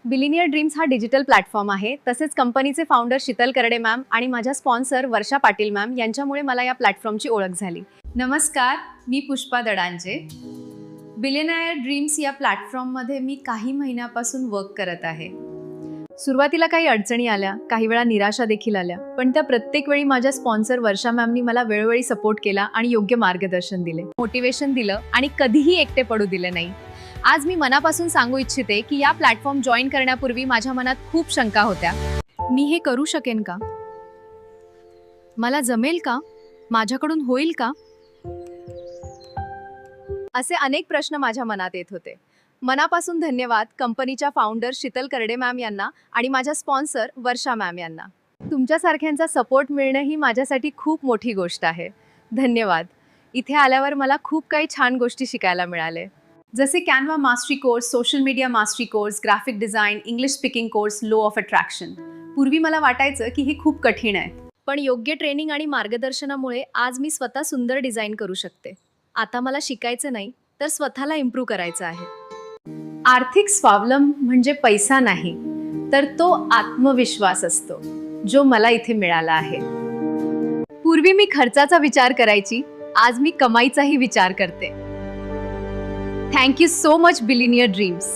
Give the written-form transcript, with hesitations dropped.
Billionaire dreams हा digital platform आहे. तसेच कंपनीचे फाउंडर शीतल करडे मॅम आणि माझ्या स्पॉन्सर वर्षा पाटील मॅम यांच्यामुळे मला या प्लॅटफॉर्मची ओळख झाली. नमस्कार, मी पुष्पा दडांचे. बिलिनियर ड्रीम्स या प्लॅटफॉर्ममध्ये मी काही महिन्यापासून वर्क करत आहे. सुरुवातीला काही अडचणी आल्या, काही वेळा निराशा देखील आल्या, पण त्या प्रत्येक वेळी माझ्या स्पॉन्सर वर्षा मॅमनी मला वेळोवेळी सपोर्ट केला आणि योग्य मार्गदर्शन दिले, मोटिवेशन दिलं आणि कधीही एकटे पडू दिले नाही. आज मी मनापासून सांगू इच्छिते की या प्लॅटफॉर्म जॉईन करण्यापूर्वी माझ्या मनात खूप शंका होत्या. मी हे करू शकेन का? मला जमेल का? माझ्याकडून होईल का? असे अनेक प्रश्न माझ्या मनात येत होते. मनापासून धन्यवाद कंपनीच्या फाउंडर शीतल करडे मॅम यांना आणि माझ्या स्पॉन्सर वर्षा मॅम यांना. तुमच्यासारख्यांचा सपोर्ट मिळणं ही माझ्यासाठी खूप मोठी गोष्ट आहे. धन्यवाद. इथे आल्यावर मला खूप काही छान गोष्टी शिकायला मिळाले, जसे Canva mastery course, social media mastery course, graphic design, English speaking course, law of attraction. पूर्वी मला वाटायचं की हे खूप कठीण आहे, पण योग्य ट्रेनिंग आणि मार्गदर्शनामुळे आज मी स्वतः सुंदर डिझाईन करू शकते. आता मला शिकायचं नाही, तर स्वतःला इम्प्रूव्ह करायचं आहे. आर्थिक स्वावलंब म्हणजे पैसा नाही, तर तो आत्मविश्वास असतो, जो मला इथे मिळाला आहे. पूर्वी मी खर्चाचा विचार करायची, आज मी कमाईचाही विचार करते. Thank you so much billionaire dreams.